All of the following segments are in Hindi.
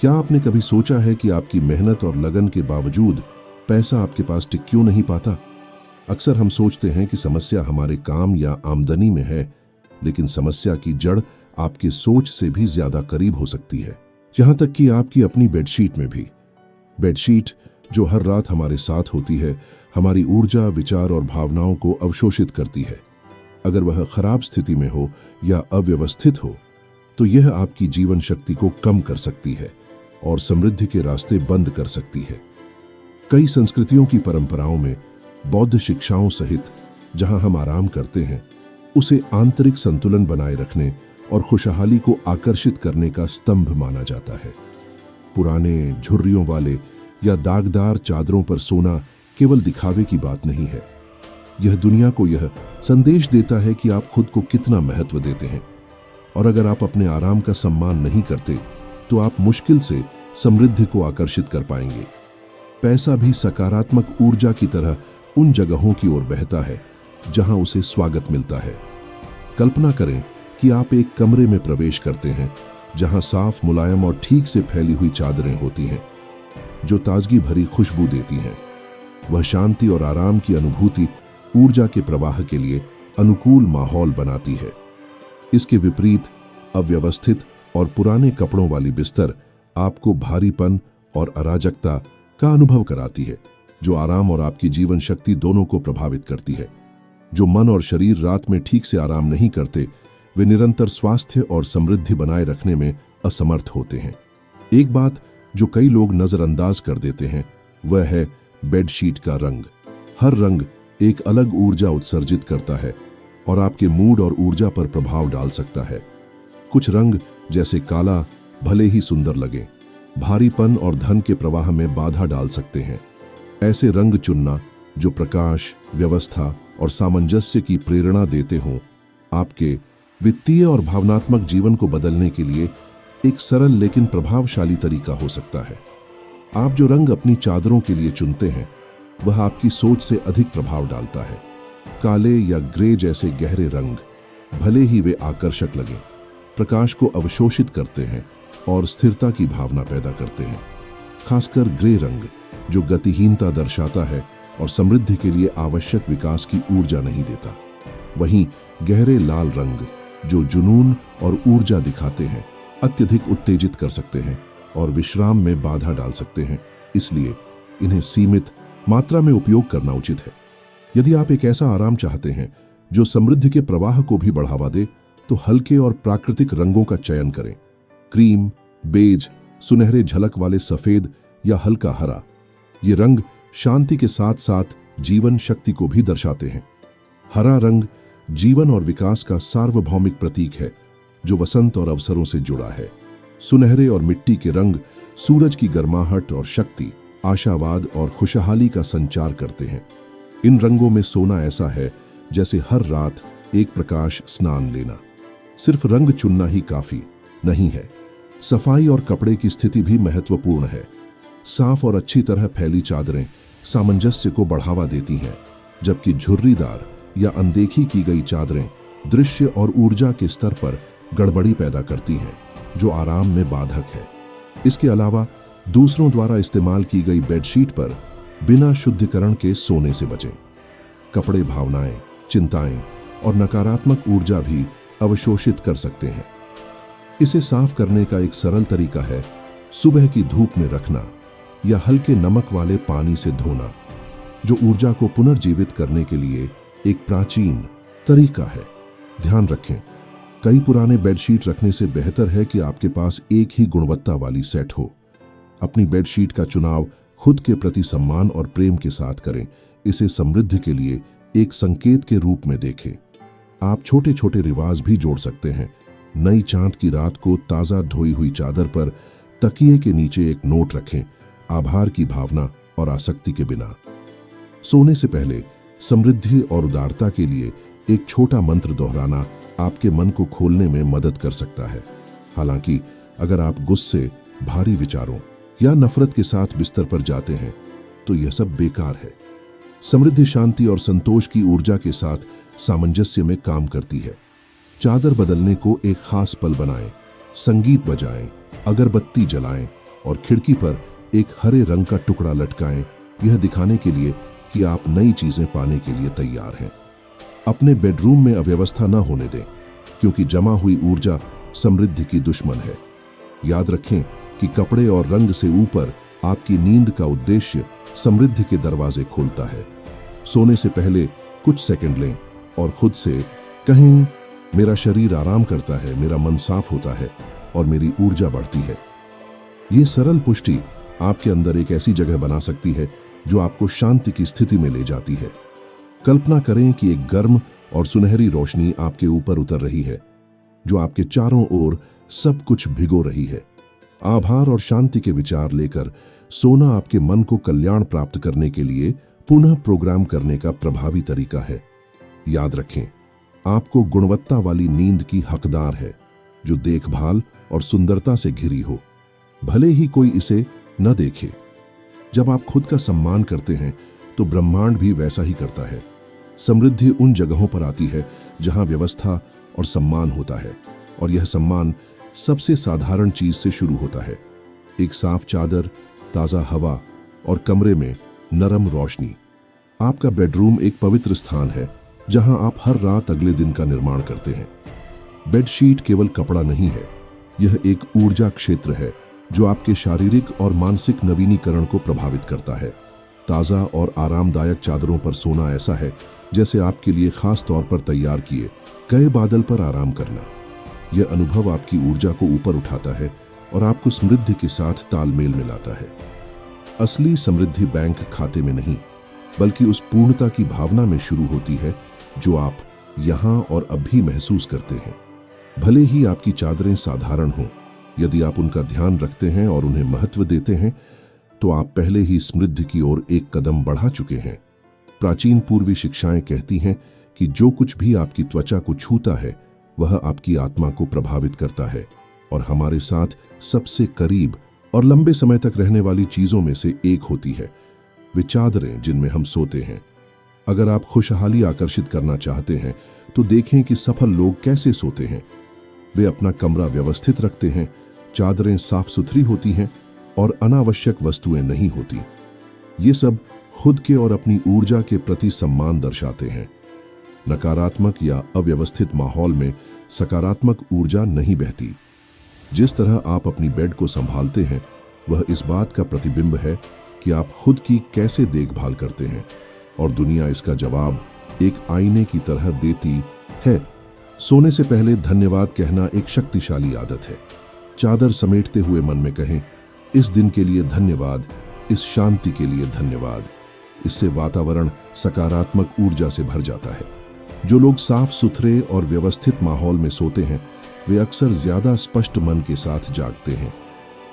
क्या आपने कभी सोचा है कि आपकी मेहनत और लगन के बावजूद पैसा आपके पास टिक क्यों नहीं पाता? अक्सर हम सोचते हैं कि समस्या हमारे काम या आमदनी में है, लेकिन समस्या की जड़ आपके सोच से भी ज्यादा करीब हो सकती है, यहां तक कि आपकी अपनी बेडशीट में भी। बेडशीट जो हर रात हमारे साथ होती है, हमारी ऊर्जा, विचार और भावनाओं को अवशोषित करती है। अगर वह खराब स्थिति में हो या अव्यवस्थित हो, तो यह आपकी जीवन शक्ति को कम कर सकती है और समृद्धि के रास्ते बंद कर सकती है। कई संस्कृतियों की परंपराओं में बौद्ध शिक्षाओं सहित जहां हम आराम करते हैं, उसे आंतरिक संतुलन बनाए रखने और खुशहाली को आकर्षित करने का स्तंभ माना जाता है। पुराने, झुर्रियों वाले या दागदार चादरों पर सोना केवल दिखावे की बात नहीं है। यह दुनिया को यह संदेश देता है कि आप खुद को कितना महत्व देते हैं, और अगर आप अपने आराम का सम्मान नहीं करते, तो आप मुश्किल से समृद्धि को आकर्षित कर पाएंगे। पैसा भी सकारात्मक ऊर्जा की तरह उन जगहों की ओर बहता है जहां उसे स्वागत मिलता है। कल्पना करें कि आप एक कमरे में प्रवेश करते हैं जहां साफ, मुलायम और ठीक से फैली हुई चादरें होती हैं, जो ताजगी भरी खुशबू देती हैं। वह शांति और आराम की अनुभूति ऊर्जा के प्रवाह के लिए अनुकूल माहौल बनाती है। इसके विपरीत अव्यवस्थित और पुराने कपड़ों वाली बिस्तर आपको भारीपन और अराजकता का अनुभव कराती है, जो आराम और आपकी जीवन शक्ति दोनों को प्रभावित करती है। जो मन और शरीर रात में ठीक से आराम नहीं करते, वे निरंतर स्वास्थ्य और समृद्धि बनाए रखने में असमर्थ होते हैं। एक बात जो कई लोग नजरअंदाज कर देते हैं, वह है बेडशीट का रंग। हर रंग एक अलग ऊर्जा उत्सर्जित करता है और आपके मूड और ऊर्जा पर प्रभाव डाल सकता है। कुछ रंग जैसे काला भले ही सुंदर लगे, भारीपन और धन के प्रवाह में बाधा डाल सकते हैं। ऐसे रंग चुनना जो प्रकाश, व्यवस्था और सामंजस्य की प्रेरणा देते हों, आपके वित्तीय और भावनात्मक जीवन को बदलने के लिए एक सरल लेकिन प्रभावशाली तरीका हो सकता है। आप जो रंग अपनी चादरों के लिए चुनते हैं, वह आपकी सोच से अधिक प्रभाव डालता है। काले या ग्रे जैसे गहरे रंग भले ही वे आकर्षक लगें, प्रकाश को अवशोषित करते हैं और स्थिरता की भावना पैदा करते हैं। खासकर ग्रे रंग जो गतिहीनता दर्शाता है और समृद्धि के लिए आवश्यक विकास की ऊर्जा नहीं देता। वहीं गहरे लाल रंग जो जुनून और ऊर्जा दिखाते हैं, अत्यधिक उत्तेजित कर सकते हैं और विश्राम में बाधा डाल सकते हैं। इसलिए इन्हें सीमित मात्रा में उपयोग करना उचित है। यदि आप एक ऐसा आराम चाहते हैं जो समृद्धि के प्रवाह को भी बढ़ावा दे, तो हल्के और प्राकृतिक रंगों का चयन करें। क्रीम, बेज, सुनहरे झलक वाले सफेद या हल्का हरा, ये रंग शांति के साथ साथ जीवन शक्ति को भी दर्शाते हैं। हरा रंग जीवन और विकास का सार्वभौमिक प्रतीक है, जो वसंत और अवसरों से जुड़ा है। सुनहरे और मिट्टी के रंग सूरज की गर्माहट और शक्ति, आशावाद और खुशहाली का संचार करते हैं। इन रंगों में सोना ऐसा है जैसे हर रात एक प्रकाश स्नान लेना। सिर्फ रंग चुनना ही काफी नहीं है, सफाई और कपड़े की स्थिति भी महत्वपूर्ण है। साफ और अच्छी तरह फैली चादरें सामंजस्य को बढ़ावा देती हैं, जबकि झुर्रीदार या अनदेखी की गई चादरें दृश्य और ऊर्जा के स्तर पर गड़बड़ी पैदा करती हैं, जो आराम में बाधक है। इसके अलावा दूसरों द्वारा इस्तेमाल की गई बेडशीट पर बिना शुद्धिकरण के सोने से बचें। कपड़े भावनाएं, चिंताएं और नकारात्मक ऊर्जा भी अवशोषित कर सकते हैं। इसे साफ करने का एक सरल तरीका है सुबह की धूप में रखना या हल्के नमक वाले पानी से धोना, जो ऊर्जा को पुनर्जीवित करने के लिए एक प्राचीन तरीका है। ध्यान रखें, कई पुराने बेडशीट रखने से बेहतर है कि आपके पास एक ही गुणवत्ता वाली सेट हो। अपनी बेडशीट का चुनाव खुद के प्रति सम्मान और प्रेम के साथ करें। इसे समृद्धि के लिए एक संकेत के रूप में देखें। आप छोटे छोटे रिवाज भी जोड़ सकते हैं। नई चांद की रात को ताज़ा धोई हुई चादर पर तकिए के नीचे एक नोट रखें, आभार की भावना और आसक्ति के बिना। सोने से पहले समृद्धि और उदारता के लिए एक छोटा मंत्र दोहराना आपके मन को खोलने में मदद कर सकता है। हालांकि अगर आप गुस्से, भारी विचारों या नफरत के साथ बिस्तर पर जाते हैं, तो यह सब बेकार है। समृद्धि शांति और संतोष की ऊर्जा के साथ सामंजस्य में काम करती है। चादर बदलने को एक खास पल बनाएं, संगीत बजाएं, अगरबत्ती जलाएं और खिड़की पर एक हरे रंग का टुकड़ा लटकाएं, यह दिखाने के लिए कि आप नई चीजें पाने के लिए तैयार हैं। अपने बेडरूम में अव्यवस्था न होने दें, क्योंकि जमा हुई ऊर्जा समृद्धि की दुश्मन है। याद रखें कि कपड़े और रंग से ऊपर आपकी नींद का उद्देश्य समृद्धि के दरवाजे खोलता है। सोने से पहले कुछ सेकंड लें और खुद से कहें, मेरा शरीर आराम करता है, मेरा मन साफ होता है और मेरी ऊर्जा बढ़ती है। ये सरल पुष्टि आपके अंदर एक ऐसी जगह बना सकती है जो आपको शांति की स्थिति में ले जाती है। कल्पना करें कि एक गर्म और सुनहरी रोशनी आपके ऊपर उतर रही है, जो आपके चारों ओर सब कुछ भिगो रही है। आभार और शांति के विचार लेकर सोना आपके मन को कल्याण प्राप्त करने के लिए पुनः प्रोग्राम करने का प्रभावी तरीका है। याद रखें, आपको गुणवत्ता वाली नींद की हकदार है, जो देखभाल और सुंदरता से घिरी हो, भले ही कोई इसे न देखे। जब आप खुद का सम्मान करते हैं तो ब्रह्मांड भी वैसा ही करता है। समृद्धि उन जगहों पर आती है जहां व्यवस्था और सम्मान होता है, और यह सम्मान सबसे साधारण चीज से शुरू होता है। एक साफ चादर, ताजा हवा और कमरे में नरम रोशनी। आपका बेडरूम एक पवित्र स्थान है जहां आप हर रात अगले दिन का निर्माण करते हैं। बेडशीट केवल कपड़ा नहीं है, यह एक ऊर्जा क्षेत्र है जो आपके शारीरिक और मानसिक नवीनीकरण को प्रभावित करता है। ताजा और आरामदायक चादरों पर सोना ऐसा है जैसे आपके लिए खास तौर पर तैयार किए गए बादल पर आराम करना। यह अनुभव आपकी ऊर्जा को ऊपर उठाता है और आपको समृद्धि के साथ तालमेल में लाता है। असली समृद्धि बैंक खाते में नहीं, बल्कि उस पूर्णता की भावना में शुरू होती है जो आप यहां और अभी महसूस करते हैं। भले ही आपकी चादरें साधारण हों, यदि आप उनका ध्यान रखते हैं और उन्हें महत्व देते हैं तो आप पहले ही समृद्धि की ओर एक कदम बढ़ा चुके हैं। प्राचीन पूर्वी शिक्षाएं कहती हैं कि जो कुछ भी आपकी त्वचा को छूता है वह आपकी आत्मा को प्रभावित करता है, और हमारे साथ सबसे करीब और लंबे समय तक रहने वाली चीजों में से एक होती है वे चादरें जिनमें हम सोते हैं। अगर आप खुशहाली आकर्षित करना चाहते हैं तो देखें कि सफल लोग कैसे सोते हैं। वे अपना कमरा व्यवस्थित रखते हैं, चादरें साफ सुथरी होती हैं और अनावश्यक वस्तुएं नहीं होती। ये सब खुद के और अपनी ऊर्जा के प्रति सम्मान दर्शाते हैं। नकारात्मक या अव्यवस्थित माहौल में सकारात्मक ऊर्जा नहीं बहती। जिस तरह आप अपनी बेड को संभालते हैं वह इस बात का प्रतिबिंब है कि आप खुद की कैसे देखभाल करते हैं, और दुनिया इसका जवाब एक आईने की तरह देती है। सोने से पहले धन्यवाद कहना एक शक्तिशाली आदत है। चादर समेटते हुए मन में कहें, इस दिन के लिए धन्यवाद, इस शांति के लिए धन्यवाद। इससे वातावरण सकारात्मक ऊर्जा से भर जाता है। जो लोग साफ सुथरे और व्यवस्थित माहौल में सोते हैं वे अक्सर ज्यादा स्पष्ट मन के साथ जागते हैं,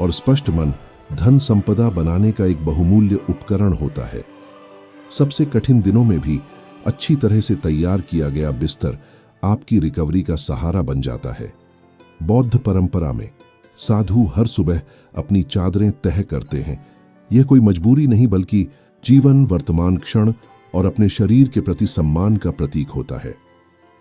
और स्पष्ट मन धन संपदा बनाने का एक बहुमूल्य उपकरण होता है। सबसे कठिन दिनों में भी अच्छी तरह से तैयार किया गया बिस्तर आपकी रिकवरी का सहारा बन जाता है। बौद्ध परंपरा में साधु हर सुबह अपनी चादरें तह करते हैं। यह कोई मजबूरी नहीं, बल्कि जीवन, वर्तमान क्षण और अपने शरीर के प्रति सम्मान का प्रतीक होता है।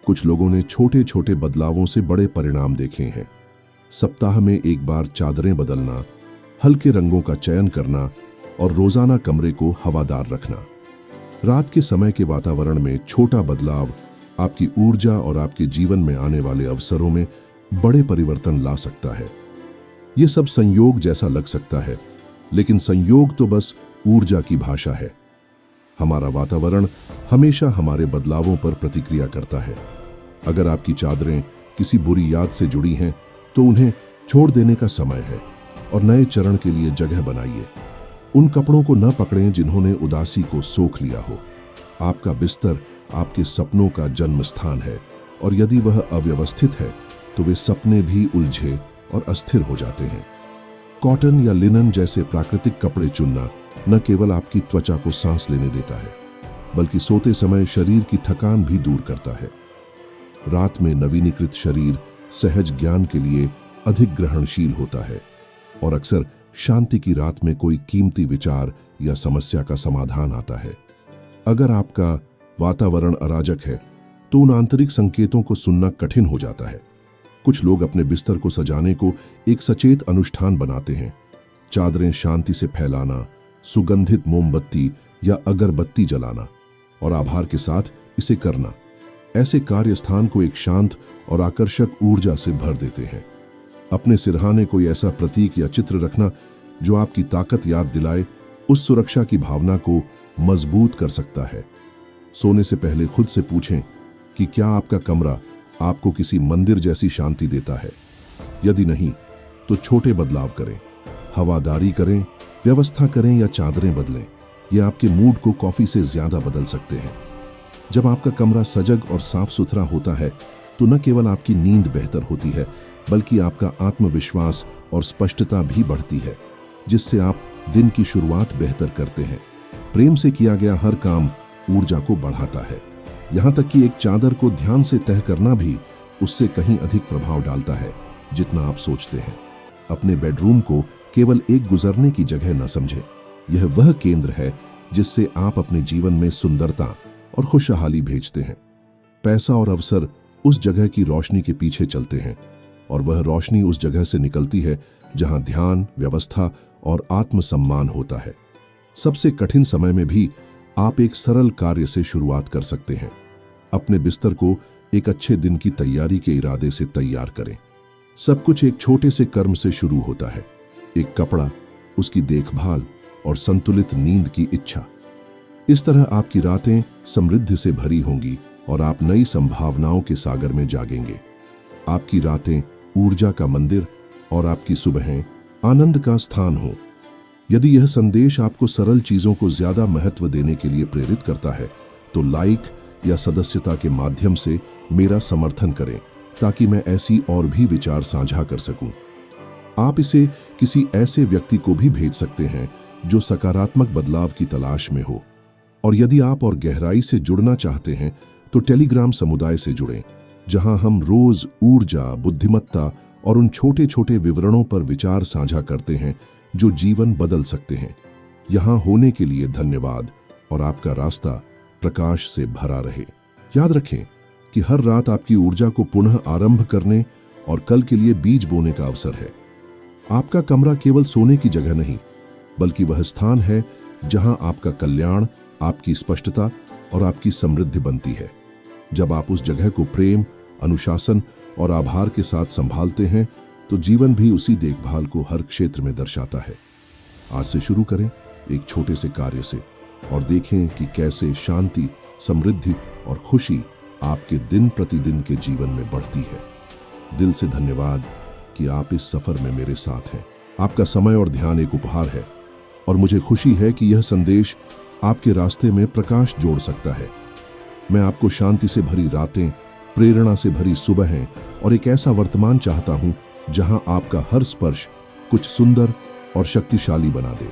कुछ लोगों ने छोटे छोटे बदलावों से बड़े परिणाम देखे हैं। सप्ताह में एक बार चादरें बदलना, हल्के रंगों का चयन करना और रोजाना कमरे को हवादार रखना। रात के समय के वातावरण में छोटा बदलाव आपकी ऊर्जा और आपके जीवन में आने वाले अवसरों में बड़े परिवर्तन ला सकता है। यह सब संयोग जैसा लग सकता है, लेकिन संयोग तो बस ऊर्जा की भाषा है। हमारा वातावरण हमेशा हमारे बदलावों पर प्रतिक्रिया करता है। अगर आपकी चादरें किसी बुरी याद से जुड़ी हैं तो उन्हें छोड़ देने का समय है और नए चरण के लिए जगह बनाइए। उन कपड़ों को न पकड़ें जिन्होंने उदासी को सोख लिया हो। आपका बिस्तर आपके सपनों का जन्म स्थान है, और यदि वह अव्यवस्थित है तो वे सपने भी उलझे और अस्थिर हो जाते हैं। कॉटन या लिनन जैसे प्राकृतिक कपड़े चुनना न केवल आपकी त्वचा को सांस लेने देता है, बल्कि सोते समय शरीर की थकान भी दूर करता है। रात में नवीनीकृत शरीर सहज ज्ञान के लिए अधिक ग्रहणशील होता है, और अक्सर शांति की रात में कोई कीमती विचार या समस्या का समाधान आता है। अगर आपका वातावरण अराजक है तो उन आंतरिक संकेतों को सुनना कठिन हो जाता है। कुछ लोग अपने बिस्तर को सजाने को एक सचेत अनुष्ठान बनाते हैं। चादरें शांति से फैलाना, सुगंधित मोमबत्ती या अगरबत्ती जलाना और आभार के साथ इसे करना ऐसे कार्य स्थान को एक शांत और आकर्षक ऊर्जा से भर देते हैं। अपने सिरहाने कोई ऐसा प्रतीक या चित्र रखना जो आपकी ताकत याद दिलाए, उस सुरक्षा की भावना को मजबूत कर सकता है। सोने से पहले खुद से पूछें कि क्या आपका कमरा आपको किसी मंदिर जैसी शांति देता है। यदि नहीं, तो छोटे बदलाव करें, हवादारी करें, व्यवस्था करें या चादरें बदलें। ये आपके मूड को कॉफी से ज्यादा बदल सकते हैं। जब आपका कमरा सजग और साफ सुथरा होता है तो न केवल आपकी नींद बेहतर होती है, बल्कि आपका आत्मविश्वास और स्पष्टता भी बढ़ती है, जिससे आप दिन की शुरुआत बेहतर करते हैं। प्रेम से किया गया हर काम ऊर्जा को बढ़ाता है। यहाँ तक कि एक चादर को ध्यान से तह करना भी उससे कहीं अधिक प्रभाव डालता है जितना आप सोचते हैं। अपने बेडरूम को केवल एक गुजरने की जगह न समझें। यह वह केंद्र है जिससे आप अपने जीवन में सुंदरता और खुशहाली भेजते हैं। पैसा और अवसर उस जगह की रोशनी के पीछे चलते हैं और वह रोशनी उस जगह से निकलती है जहां ध्यान, व्यवस्था और आत्मसम्मान होता है। सबसे कठिन समय में भी आप एक सरल कार्य से शुरुआत कर सकते हैं। अपने बिस्तर को एक अच्छे दिन की तैयारी के इरादे से तैयार करें। सब कुछ एक छोटे से कर्म से शुरू होता है। एक कपड़ा, उसकी देखभाल और संतुलित नींद की इच्छा। इस तरह आपकी रातें समृद्धि से भरी होंगी और आप नई संभावनाओं के सागर में जागेंगे। आपकी रातें ऊर्जा का मंदिर और आपकी सुबहें आनंद का स्थान हो। यदि यह संदेश आपको सरल चीजों को ज्यादा महत्व देने के लिए प्रेरित करता है तो लाइक या सदस्यता के माध्यम से मेरा समर्थन करें, ताकि मैं ऐसी और भी विचार साझा कर सकूं। आप इसे किसी ऐसे व्यक्ति को भी भेज सकते हैं जो सकारात्मक बदलाव की तलाश में हो। और यदि आप और गहराई से जुड़ना चाहते हैं तो टेलीग्राम समुदाय से जुड़ें, जहां हम रोज ऊर्जा, बुद्धिमत्ता और उन छोटे छोटे विवरणों पर विचार साझा करते हैं जो जीवन बदल सकते हैं। यहां होने के लिए धन्यवाद और आपका रास्ता प्रकाश से भरा रहे। याद रखें कि हर रात आपकी ऊर्जा को पुनः आरंभ करने और कल के लिए बीज बोने का अवसर है। आपका कमरा केवल सोने की जगह नहीं, बल्कि वह स्थान है जहां आपका कल्याण, आपकी स्पष्टता और आपकी समृद्धि बनती है। जब आप उस जगह को प्रेम, अनुशासन और आभार के साथ संभालते हैं तो जीवन भी उसी देखभाल को हर क्षेत्र में दर्शाता है। आज से शुरू करें एक छोटे से कार्य से और देखें कि कैसे शांति, समृद्धि और खुशी आपके दिन प्रतिदिन के जीवन में बढ़ती है। दिल से धन्यवाद कि आप इस सफर में मेरे साथ हैं। आपका समय और ध्यान एक उपहार है और मुझे खुशी है कि यह संदेश आपके रास्ते में प्रकाश जोड़ सकता है। मैं आपको शांति से भरी रातें, प्रेरणा से भरी सुबहें और एक ऐसा वर्तमान चाहता हूं जहां आपका हर स्पर्श कुछ सुंदर और शक्तिशाली बना दे।